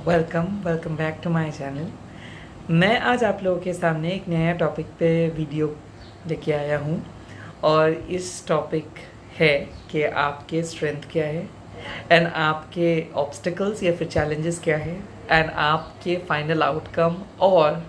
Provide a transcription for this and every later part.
Welcome back to my channel. मैं आज आप लोगों के सामने एक नया टॉपिक पे वीडियो लेके आया हूँ और इस टॉपिक है कि आपके स्ट्रेंथ क्या है एंड आपके ऑब्स्टिकल्स या फिर चैलेंजेस क्या है एंड आपके फाइनल आउटकम और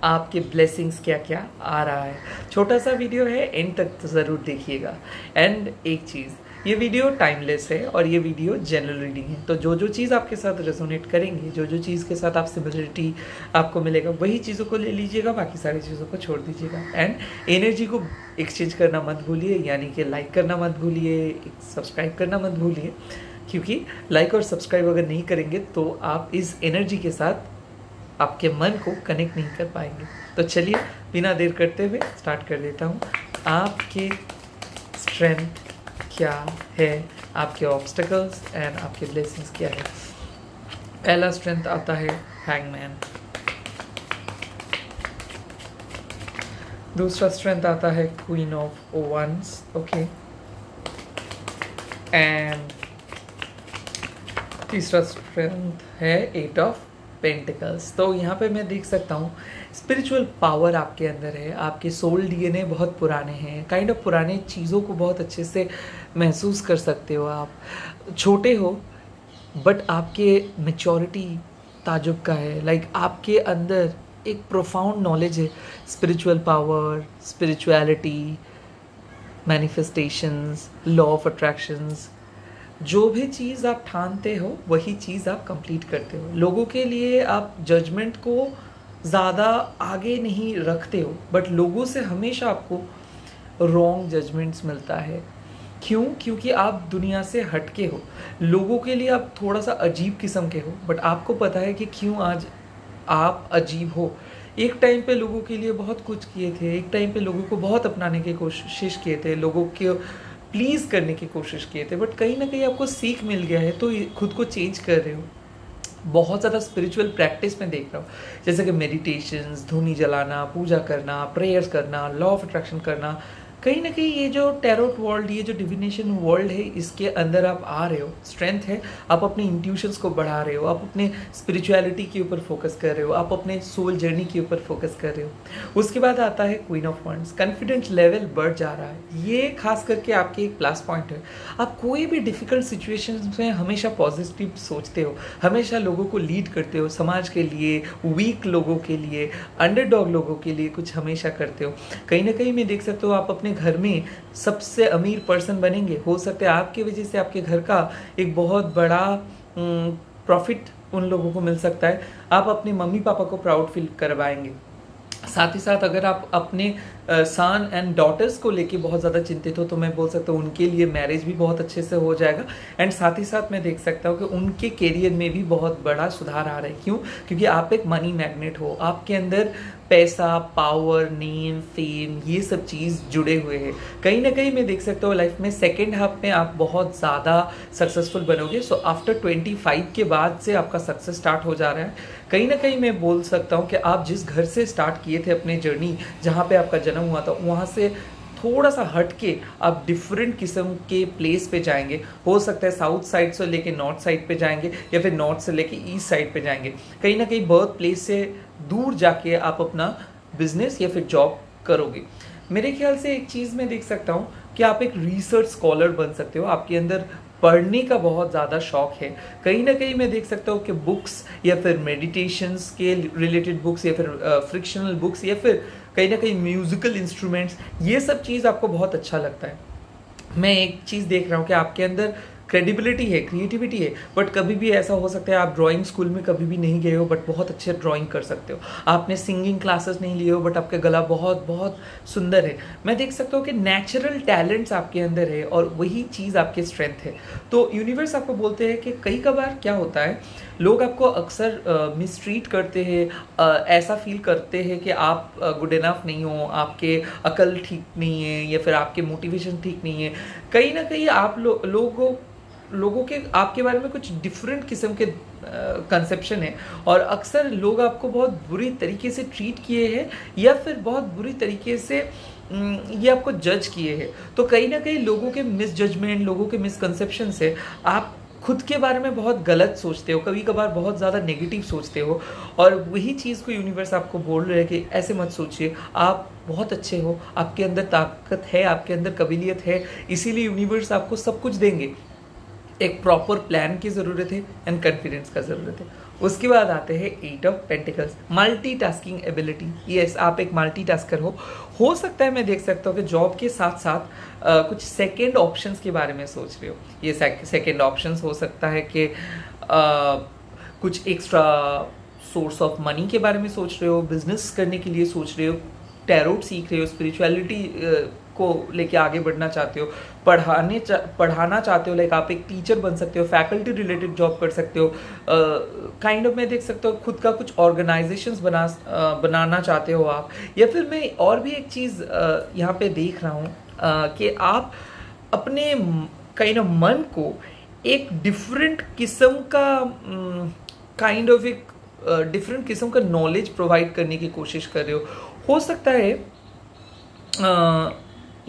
आपके ब्लेसिंग्स क्या क्या आ रहा है। छोटा सा वीडियो है, एंड तक तो ज़रूर देखिएगा। एंड एक चीज़, ये वीडियो टाइमलेस है और ये वीडियो जनरल रीडिंग है, तो जो जो चीज़ आपके साथ रेजोनेट करेंगे, जो जो चीज़ के साथ आप सिमिलरिटी आपको मिलेगा वही चीज़ों को ले लीजिएगा, बाकी सारी चीज़ों को छोड़ दीजिएगा। एंड एनर्जी को एक्सचेंज करना मत भूलिए, यानी कि लाइक करना मत भूलिए, सब्सक्राइब करना मत भूलिए, क्योंकि लाइक और सब्सक्राइब अगर नहीं करेंगे तो आप इस एनर्जी के साथ आपके मन को कनेक्ट नहीं कर पाएंगे। तो चलिए बिना देर करते हुए स्टार्ट कर देता हूँ। आपके स्ट्रेंथ क्या है, आपके ऑब्स्टिकल्स एंड आपके ब्लेसिंग्स क्या है। पहला स्ट्रेंथ आता है हैंगमैन, दूसरा स्ट्रेंथ आता है queen of wands, okay, and तीसरा स्ट्रेंथ है एट ऑफ पेंटिकल्स। तो यहाँ पे मैं देख सकता हूँ स्पिरिचुअल पावर आपके अंदर है, आपके सोल डीएनए बहुत पुराने हैं, काइंड ऑफ पुराने चीज़ों को बहुत अच्छे से महसूस कर सकते हो। आप छोटे हो बट आपके मैच्योरिटी ताजुब का है, लाइक आपके अंदर एक प्रोफाउंड नॉलेज है, spiritual power, spirituality, manifestations, law of attractions. जो भी चीज़ आप ठानते हो वही चीज़ आप कंप्लीट करते हो। लोगों के लिए आप जजमेंट को ज़्यादा आगे नहीं रखते हो, बट लोगों से हमेशा आपको रॉन्ग जजमेंट्स मिलता है। क्यों? क्योंकि आप दुनिया से हटके हो, लोगों के लिए आप थोड़ा सा अजीब किस्म के हो, बट आपको पता है कि क्यों आज आप अजीब हो। एक टाइम पे लोगों के लिए बहुत कुछ किए थे, एक टाइम पे लोगों को बहुत अपनाने की कोशिश किए थे, लोगों के प्लीज़ करने की कोशिश किए थे, बट कहीं ना कहीं आपको सीख मिल गया है तो खुद को चेंज कर रहे हो। बहुत ज़्यादा स्पिरिचुअल प्रैक्टिस में देख रहा हूँ, जैसे कि मेडिटेशंस, धूनी जलाना, पूजा करना, प्रेयर्स करना, लॉ ऑफ अट्रैक्शन करना। कहीं ना कहीं ये जो टैरोट वर्ल्ड, ये जो डिविनेशन वर्ल्ड है, इसके अंदर आप आ रहे हो। स्ट्रेंथ है, आप अपने इंट्यूशंस को बढ़ा रहे हो, आप अपने स्पिरिचुअलिटी के ऊपर फोकस कर रहे हो, आप अपने सोल जर्नी के ऊपर फोकस कर रहे हो। उसके बाद आता है queen of wands, confidence level बढ़ जा रहा है। ये खास करके आपके एक प्लस पॉइंट है। आप कोई भी डिफिकल्ट सिचुएशंस में हमेशा पॉजिटिव सोचते हो, हमेशा लोगों को लीड करते हो, समाज के लिए, वीक लोगों के लिए, अंडरडॉग लोगों के लिए कुछ हमेशा करते हो। कहीं ना कहीं मैं देख सकते हो आप अपने घर में सबसे अमीर पर्सन बनेंगे। हो सकता है आपकी वजह से आपके घर का एक बहुत बड़ा प्रॉफिट उन लोगों को मिल सकता है। आप अपने मम्मी पापा को प्राउड फील करवाएंगे। साथ ही साथ अगर आप अपने सन एंड डॉटर्स को लेके बहुत ज़्यादा चिंतित हो तो मैं बोल सकता हूँ उनके लिए मैरिज भी बहुत अच्छे से हो जाएगा। एंड साथ ही साथ मैं देख सकता हूँ कि उनके करियर में भी बहुत बड़ा सुधार आ रहा है। क्यों? क्योंकि आप एक मनी मैग्नेट हो, आपके अंदर पैसा, पावर, नेम, फेम, ये सब चीज़ जुड़े हुए हैं। कहीं ना कहीं मैं देख सकता हूँ लाइफ में सेकेंड हाफ में आप बहुत ज़्यादा सक्सेसफुल बनोगे। सो आफ्टर 25 के बाद से आपका सक्सेस स्टार्ट हो जा रहा है। कहीं ना कहीं मैं बोल सकता हूँ कि आप जिस घर से स्टार्ट किए थे अपने जर्नी, जहाँ पे आपका जन्म हुआ था, वहाँ से थोड़ा सा हट के आप डिफरेंट किस्म के प्लेस पे जाएंगे। हो सकता है साउथ साइड से लेके नॉर्थ साइड पे जाएंगे या फिर नॉर्थ से लेके ईस्ट साइड पे जाएंगे। कहीं ना कहीं बर्थ प्लेस से दूर जाके आप अपना बिजनेस या फिर जॉब करोगे। मेरे ख्याल से एक चीज़ मैं देख सकता हूँ कि आप एक रिसर्च स्कॉलर बन सकते हो। आपके अंदर पढ़ने का बहुत ज़्यादा शौक है। कहीं ना कहीं मैं देख सकता हूँ कि बुक्स या फिर मेडिटेशंस के रिलेटेड बुक्स या फिर फ्रिक्शनल बुक्स या फिर कहीं ना कहीं म्यूजिकल इंस्ट्रूमेंट्स, ये सब चीज़ आपको बहुत अच्छा लगता है। मैं एक चीज़ देख रहा हूँ कि आपके अंदर क्रेडिबिलिटी है, क्रिएटिविटी है, बट कभी भी ऐसा हो सकता है आप ड्राइंग स्कूल में कभी भी नहीं गए हो बट बहुत अच्छे ड्राइंग कर सकते हो। आपने सिंगिंग क्लासेस नहीं लिए हो बट आपका गला बहुत बहुत सुंदर है। मैं देख सकता हूँ कि नेचुरल टैलेंट्स आपके अंदर है और वही चीज़ आपके स्ट्रेंथ है। तो यूनिवर्स आपको बोलते हैं कि कई कबार क्या होता है, लोग आपको अक्सर मिसट्रीट करते हैं, ऐसा फील करते हैं कि आप गुड इनफ नहीं हो, आपके अकल ठीक नहीं है या फिर आपके मोटिवेशन ठीक नहीं है। कहीं ना कहीं आप लोगों के आपके बारे में कुछ डिफरेंट किस्म के कंसेप्शन है और अक्सर लोग आपको बहुत बुरी तरीके से ट्रीट किए हैं या फिर बहुत बुरी तरीके से ये आपको जज किए हैं। तो कहीं ना कहीं लोगों के मिस जजमेंट, लोगों के मिसकंसेप्शन से आप खुद के बारे में बहुत गलत सोचते हो, कभी कभार बहुत ज़्यादा नेगेटिव सोचते हो, और वही चीज़ को यूनिवर्स आपको बोल रहा है कि ऐसे मत सोचिए, आप बहुत अच्छे हो, आपके अंदर ताकत है, आपके अंदर काबिलियत है, इसीलिए यूनिवर्स आपको सब कुछ देंगे। एक प्रॉपर प्लान की ज़रूरत है एंड कॉन्फिडेंस का ज़रूरत है। उसके बाद आते हैं 8 of pentacles, multitasking ability. Yes, आप एक मल्टीटास्कर हो सकता है मैं देख सकता हूँ कि जॉब के साथ साथ कुछ सेकंड ऑप्शंस के बारे में सोच रहे हो। ये सेकंड ऑप्शंस हो सकता है कि कुछ एक्स्ट्रा सोर्स ऑफ मनी के बारे में सोच रहे हो, बिजनेस करने के लिए सोच रहे हो, टैरोट सीख रहे हो, स्पिरिचुअलिटी को लेके आगे बढ़ना चाहते हो, पढ़ाना चाहते हो, लाइक आप एक टीचर बन सकते हो, फैकल्टी रिलेटेड जॉब कर सकते हो, काइंड ऑफ मैं देख सकता हूँ खुद का कुछ ऑर्गेनाइजेशंस बनाना चाहते हो आप। या फिर मैं और भी एक चीज़ यहाँ पे देख रहा हूँ कि आप अपने काइंड ऑफ मन को एक डिफरेंट किस्म का काइंड ऑफ एक डिफरेंट किस्म का नॉलेज प्रोवाइड करने की कोशिश कर रहे हो सकता है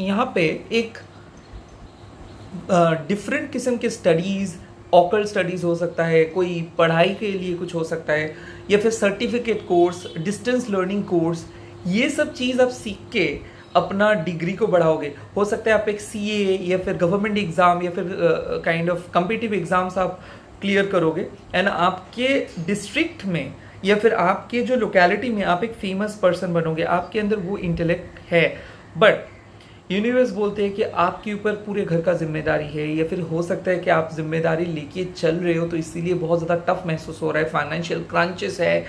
यहाँ पे एक डिफरेंट किस्म के स्टडीज़, ऑकल्ट स्टडीज़ हो सकता है, कोई पढ़ाई के लिए कुछ हो सकता है, या फिर certificate course, distance learning course, ये सब चीज़ आप सीख के अपना डिग्री को बढ़ाओगे। हो सकता है आप एक CA या फिर गवर्नमेंट एग्ज़ाम या फिर काइंड ऑफ कम्पिटिटिव एग्ज़ाम्स आप क्लियर करोगे, एंड आपके डिस्ट्रिक्ट में या फिर आपके जो लोकेलिटी में आप एक फेमस पर्सन बनोगे। आपके अंदर वो इंटेलेक्ट है, बट यूनिवर्स बोलते हैं कि आपके ऊपर पूरे घर का जिम्मेदारी है, या फिर हो सकता है कि आप जिम्मेदारी लेके चल रहे हो तो इसीलिए बहुत ज़्यादा टफ महसूस हो रहा है, फाइनेंशियल क्रंचेस है।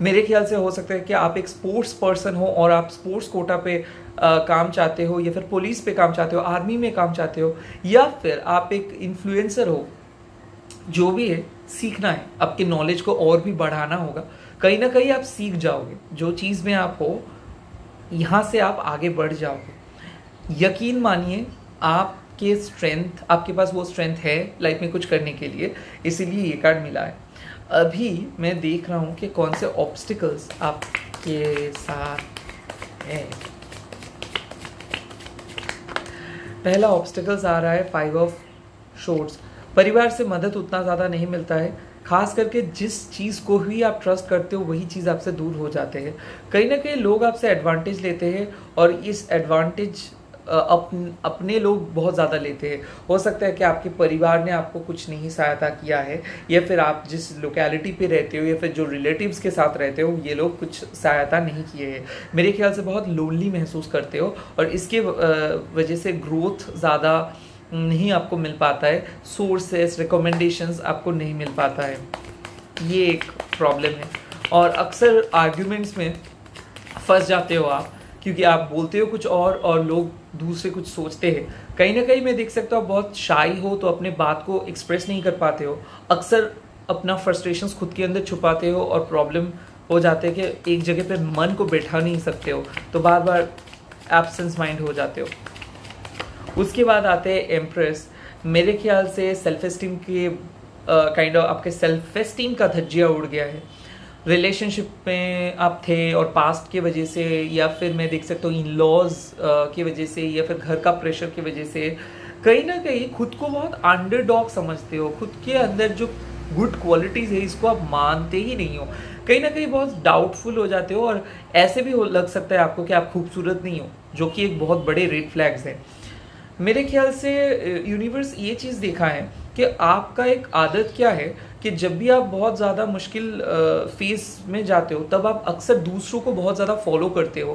मेरे ख्याल से हो सकता है कि आप एक स्पोर्ट्स पर्सन हो और आप स्पोर्ट्स कोटा पे काम चाहते हो, या फिर पुलिस पे काम चाहते हो, आर्मी में काम चाहते हो, या फिर आप एक इन्फ्लुएंसर हो। जो भी है, सीखना है, आपके नॉलेज को और भी बढ़ाना होगा। कहीं ना कहीं आप सीख जाओगे, जो चीज़ में आप हो यहाँ से आप आगे बढ़ जाओगे। यकीन मानिए आपके स्ट्रेंथ, आपके पास वो स्ट्रेंथ है लाइफ में कुछ करने के लिए, इसीलिए ये कार्ड मिला है। अभी मैं देख रहा हूँ कि कौन से ऑब्स्टिकल्स आपके साथ है। पहला ऑब्स्टिकल्स आ रहा है 5 ऑफ शॉर्ट्स। परिवार से मदद उतना ज़्यादा नहीं मिलता है, खास करके जिस चीज़ को भी आप ट्रस्ट करते हो वही चीज़ आपसे दूर हो जाते हैं। कहीं ना कहीं लोग आपसे एडवांटेज लेते हैं, और इस एडवांटेज अपने लोग बहुत ज़्यादा लेते हैं। हो सकता है कि आपके परिवार ने आपको कुछ नहीं सहायता किया है, या फिर आप जिस लोकेलिटी पे रहते हो या फिर जो रिलेटिव्स के साथ रहते हो ये लोग कुछ सहायता नहीं किए हैं। मेरे ख्याल से बहुत लोनली महसूस करते हो, और इसके वजह से ग्रोथ ज़्यादा नहीं आपको मिल पाता है, सोर्सेस रिकमेंडेशंस आपको नहीं मिल पाता है, ये एक प्रॉब्लम है। और अक्सर आर्ग्यूमेंट्स में फंस जाते हो आप, क्योंकि आप बोलते हो कुछ और लोग दूसरे कुछ सोचते हैं। कहीं ना कहीं मैं देख सकता हूँ बहुत शाई हो तो अपने बात को एक्सप्रेस नहीं कर पाते हो, अक्सर अपना फ्रस्ट्रेशंस खुद के अंदर छुपाते हो, और प्रॉब्लम हो जाते हैं कि एक जगह पे मन को बैठा नहीं सकते हो, तो बार बार एब्सेंस माइंड हो जाते हो। उसके बाद आते हैं एम्प्रेस। मेरे ख्याल से सेल्फ एस्टीम के काइंड ऑफ आपके सेल्फ एस्टीम का धज्जिया उड़ गया है। रिलेशनशिप में आप थे और पास्ट के वजह से, या फिर मैं देख सकता हूँ इन लॉज की वजह से, या फिर घर का प्रेशर की वजह से कहीं ना कहीं खुद को बहुत अंडरडॉग समझते हो। खुद के अंदर जो गुड क्वालिटीज़ है इसको आप मानते ही नहीं हो, कहीं ना कहीं बहुत डाउटफुल हो जाते हो, और ऐसे भी लग सकता है आपको कि आप खूबसूरत नहीं हो, जो कि एक बहुत बड़े रेड फ्लैग्स हैं। मेरे ख्याल से यूनिवर्स ये चीज़ देखा है कि आपका एक आदत क्या है कि जब भी आप बहुत ज़्यादा मुश्किल फेस में जाते हो तब आप अक्सर दूसरों को बहुत ज़्यादा फॉलो करते हो,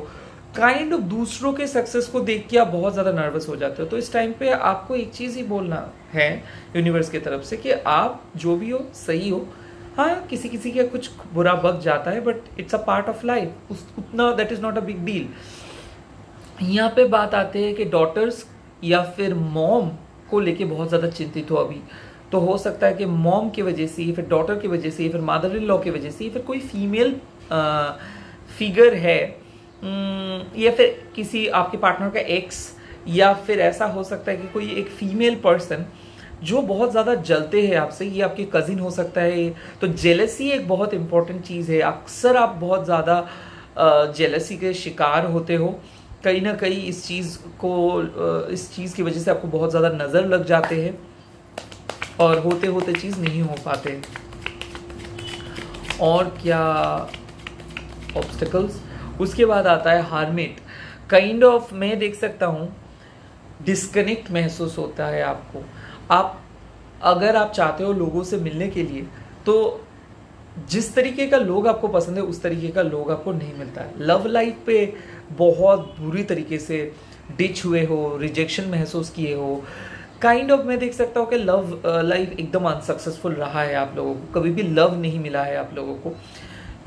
काइंड ऑफ दूसरों के सक्सेस को देख के आप बहुत ज़्यादा नर्वस हो जाते हो। तो इस टाइम पे आपको एक चीज़ ही बोलना है यूनिवर्स की तरफ से कि आप जो भी हो सही हो। हाँ, किसी किसी का कुछ बुरा वक्त जाता है, but it's a part of life, उतना that is not a big deal. यहाँ पे बात आते हैं कि डॉटर्स या फिर मॉम को लेके बहुत ज़्यादा चिंतित हो अभी, तो हो सकता है कि मॉम की वजह से, फिर डॉटर की वजह से, फिर मदर इन लॉ की वजह से, फिर कोई फीमेल फिगर है, या फिर किसी आपके पार्टनर का एक्स, या फिर ऐसा हो सकता है कि कोई एक फीमेल पर्सन जो बहुत ज़्यादा जलते हैं आपसे, ये आपके कजिन हो सकता है। तो जेलसी एक बहुत इंपॉर्टेंट चीज़ है, अक्सर आप बहुत ज़्यादा जेलसी के शिकार होते हो। कहीं ना कहीं इस चीज़ की वजह से आपको बहुत ज़्यादा नज़र लग जाते हैं, और होते होते चीज़ नहीं हो पाते। और क्या ऑब्स्टिकल्स, उसके बाद आता है हार्मिट। काइंड ऑफ मैं देख सकता हूँ डिस्कनेक्ट महसूस होता है आपको। आप अगर आप चाहते हो लोगों से मिलने के लिए, तो जिस तरीके का लोग आपको पसंद है उस तरीके का लोग आपको नहीं मिलता है। लव लाइफ पे बहुत बुरी तरीके से डिच हुए हो, रिजेक्शन महसूस किए हो, काइंड ऑफ मैं देख सकता हूँ कि लव लाइफ एकदम अनसक्सेसफुल रहा है आप लोगों को, कभी भी लव नहीं मिला है आप लोगों को।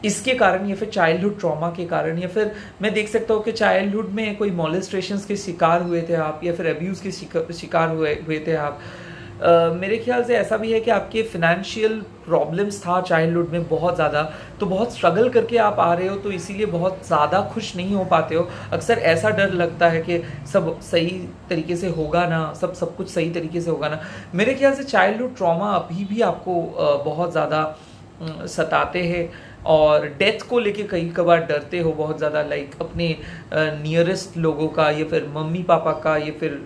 इसके कारण या फिर चाइल्डहुड ट्रॉमा के कारण, या फिर मैं देख सकता हूँ कि चाइल्डहुड में कोई मॉलेस्ट्रेशंस के शिकार हुए थे आप, या फिर अब्यूज़ के शिकार हुए थे आप। मेरे ख्याल से ऐसा भी है कि आपके फिनेंशियल प्रॉब्लम्स था चाइल्डहुड में बहुत ज़्यादा, तो बहुत स्ट्रगल करके आप आ रहे हो, तो इसीलिए बहुत ज़्यादा खुश नहीं हो पाते हो। अक्सर ऐसा डर लगता है कि सब सही तरीके से होगा ना, सब कुछ सही तरीके से होगा ना। मेरे ख्याल से चाइल्डहुड ट्रॉमा अभी भी आपको बहुत ज़्यादा सताते हैं, और डेथ को लेके कई कबार डरते हो बहुत ज़्यादा, लाइक अपने नियरेस्ट लोगों का, या फिर मम्मी पापा का, या फिर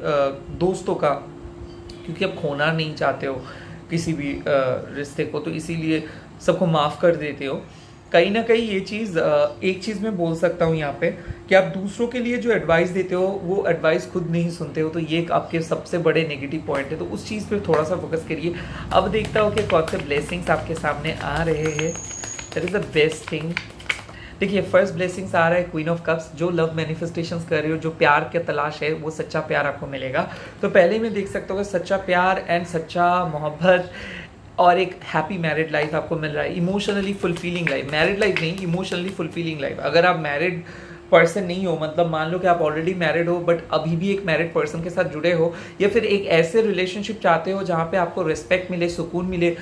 दोस्तों का, क्योंकि आप खोना नहीं चाहते हो किसी भी रिश्ते को, तो इसीलिए सबको माफ़ कर देते हो। कहीं ना कहीं ये चीज़ एक चीज़ मैं बोल सकता हूँ यहाँ पे कि आप दूसरों के लिए जो एडवाइस देते हो वो एडवाइस खुद नहीं सुनते हो, तो ये एक आपके सबसे बड़े नेगेटिव पॉइंट है। तो उस चीज़ पे थोड़ा सा फोकस करिए। अब देखता हूँ कि कौन से ब्लेसिंग्स आपके सामने आ रहे हैं। That is the best thing. देखिए, फर्स्ट ब्लेसिंग्स आ रहा है क्वीन ऑफ कप्स। जो लव मैनिफेस्टेशंस कर रहे हो, जो प्यार के तलाश है, वो सच्चा प्यार आपको मिलेगा। तो पहले मैं देख सकता हूँ कि सच्चा प्यार एंड सच्चा मोहब्बत और एक हैप्पी मैरिड लाइफ आपको मिल रहा है। Emotionally fulfilling life, married life नहीं, इमोशनली फुलफिलिंग लाइफ। अगर आप मैरिड पर्सन नहीं हो, मतलब मान लो कि आप ऑलरेडी मैरिड हो बट अभी भी एक मैरिड पर्सन के साथ जुड़े हो, या फिर एक ऐसे रिलेशनशिप चाहते हो जहाँ पे आपको रिस्पेक्ट मिले, सुकून मिले,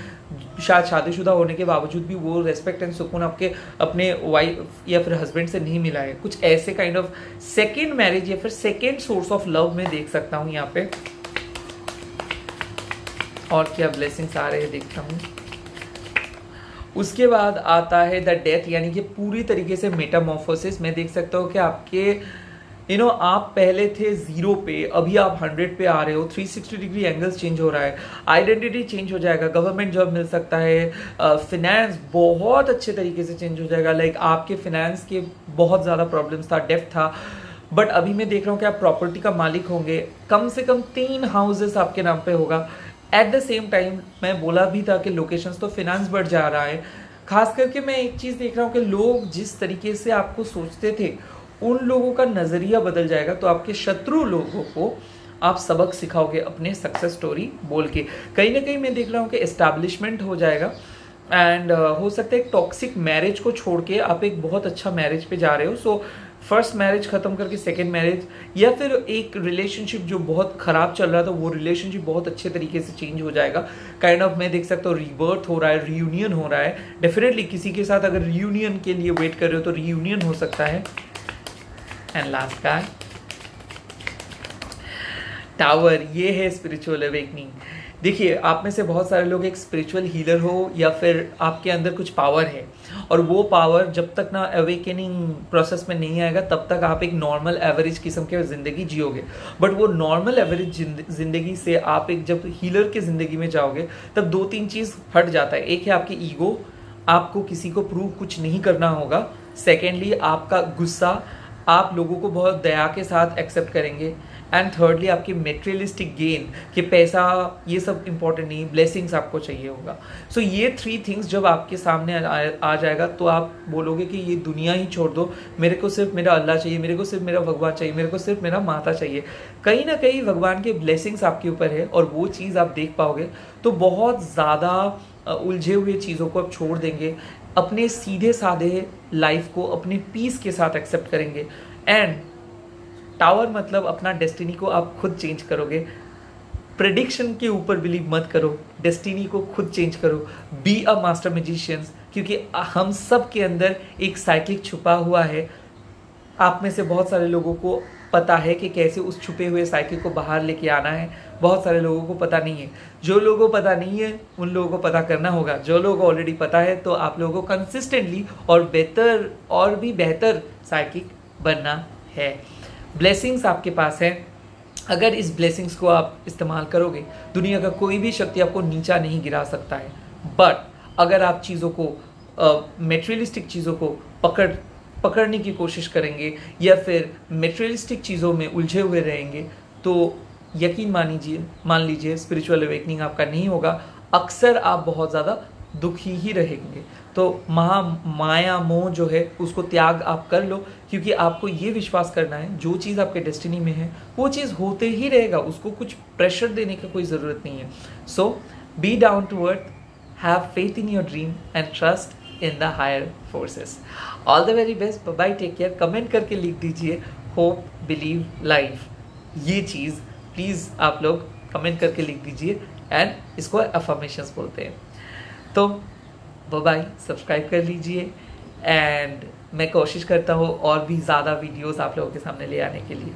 शायद शादीशुदा होने के बावजूद भी वो रिस्पेक्ट एंड सुकून आपके अपने वाइफ या फिर हस्बैंड से नहीं मिला है, कुछ ऐसे काइंड ऑफ सेकेंड मैरिज या फिर सेकेंड सोर्स ऑफ लव में देख सकता हूँ यहाँ पे। और क्या ब्लेसिंग्स आ रहे हैं देखता हूँ। उसके बाद आता है द डेथ, यानी कि पूरी तरीके से मेटामॉर्फोसिस। मैं देख सकता हूँ कि आपके आप पहले थे 0 पे, अभी आप 100 पे आ रहे हो। 360 डिग्री एंगल्स चेंज हो रहा है, आइडेंटिटी चेंज हो जाएगा, गवर्नमेंट जॉब मिल सकता है, फिनेंस बहुत अच्छे तरीके से चेंज हो जाएगा। लाइक आपके फिनेंस के बहुत ज़्यादा प्रॉब्लम्स था, डेप्थ था, बट अभी मैं देख रहा हूँ कि आप प्रॉपर्टी का मालिक होंगे। कम से कम 3 हाउसेस आपके नाम पे होगा। एट द सेम टाइम मैं बोला भी था कि लोकेशंस, तो फिनेंस बढ़ जा रहा है। खास करके मैं एक चीज़ देख रहा हूँ कि लोग जिस तरीके से आपको सोचते थे उन लोगों का नज़रिया बदल जाएगा। तो आपके शत्रु लोगों को आप सबक सिखाओगे अपने सक्सेस स्टोरी बोल के। कहीं ना कहीं मैं देख रहा हूँ कि एस्टैब्लिशमेंट हो जाएगा, एंड हो सकता है एक टॉक्सिक मैरिज को छोड़ के आप एक बहुत अच्छा मैरिज पे जा रहे हो। सो फर्स्ट मैरिज खत्म करके सेकेंड मैरिज, या फिर एक रिलेशनशिप जो बहुत खराब चल रहा था वो रिलेशनशिप बहुत अच्छे तरीके से चेंज हो जाएगा। काइंड ऑफ मैं देख सकता हूँ रीबर्थ हो रहा है, रीयूनियन हो रहा है। डेफिनेटली किसी के साथ अगर रीयूनियन के लिए वेट कर रहे हो तो रीयूनियन हो सकता है। एंड लास्ट का टावर, ये है स्पिरिचुअल अवेकनिंग। देखिए, आप में से बहुत सारे लोग एक स्पिरिचुअल हीलर हो, या फिर आपके अंदर कुछ पावर है, और वो पावर जब तक ना अवेकनिंग प्रोसेस में नहीं आएगा तब तक आप एक नॉर्मल एवरेज किस्म की ज़िंदगी जियोगे। बट वो नॉर्मल एवरेज ज़िंदगी से आप एक जब हीलर की ज़िंदगी में जाओगे तब 2-3 चीज़ हट जाता है। एक है आपकी ईगो, आपको किसी को प्रूव कुछ नहीं करना होगा। सेकेंडली आपका गुस्सा, आप लोगों को बहुत दया के साथ एक्सेप्ट करेंगे। एंड थर्डली आपकी मेटेरियलिस्टिक गेन, कि पैसा ये सब इंपॉर्टेंट नहीं, ब्लेसिंग्स आपको चाहिए होगा। सो ये 3 थिंग्स जब आपके सामने आ जाएगा तो आप बोलोगे कि ये दुनिया ही छोड़ दो, मेरे को सिर्फ मेरा अल्लाह चाहिए, मेरे को सिर्फ मेरा भगवान चाहिए, मेरे को सिर्फ मेरा माता चाहिए। कहीं ना कहीं भगवान के ब्लेसिंग्स आपके ऊपर है और वो चीज़ आप देख पाओगे तो बहुत ज़्यादा उलझे हुए चीज़ों को आप छोड़ देंगे, अपने सीधे साधे लाइफ को अपने पीस के साथ एक्सेप्ट करेंगे। एंड टावर मतलब अपना डेस्टिनी को आप खुद चेंज करोगे। प्रेडिक्शन के ऊपर बिलीव मत करो, डेस्टिनी को खुद चेंज करो। बी अ मास्टर मैजिशियंस, क्योंकि हम सब के अंदर एक साइकिक छुपा हुआ है। आप में से बहुत सारे लोगों को पता है कि कैसे उस छुपे हुए साइकिल को बाहर लेके आना है, बहुत सारे लोगों को पता नहीं है। जो लोगों को पता नहीं है उन लोगों को पता करना होगा। जो लोगों को ऑलरेडी पता है तो आप लोगों को कंसिस्टेंटली और बेहतर और भी बेहतर साइकिक बनना है। ब्लेसिंग्स आपके पास है, अगर इस ब्लेसिंग्स को आप इस्तेमाल करोगे, दुनिया का कोई भी शक्ति आपको नीचा नहीं गिरा सकता है। बट अगर आप चीज़ों को, मेटेरियलिस्टिक चीज़ों को पकड़ने की कोशिश करेंगे या फिर मेटेरियलिस्टिक चीज़ों में उलझे हुए रहेंगे, तो यकीन मान लीजिए स्पिरिचुअल अवेकनिंग आपका नहीं होगा। अक्सर आप बहुत ज़्यादा दुखी ही रहेंगे। तो माया मोह जो है उसको त्याग आप कर लो, क्योंकि आपको ये विश्वास करना है जो चीज़ आपके डेस्टिनी में है वो चीज़ होते ही रहेगा, उसको कुछ प्रेशर देने की कोई ज़रूरत नहीं है। So be down to earth, have faith in your dream and trust in the higher forces. All the very best, bye, take care. Comment करके लिख दीजिए होप बिलीव लाइफ, ये चीज़ प्लीज़ आप लोग कमेंट करके लिख दीजिए, एंड इसको अफर्मेशंस बोलते हैं। तो बाय, सब्सक्राइब कर लीजिए, एंड मैं कोशिश करता हूँ और भी ज़्यादा वीडियोस आप लोगों के सामने ले आने के लिए।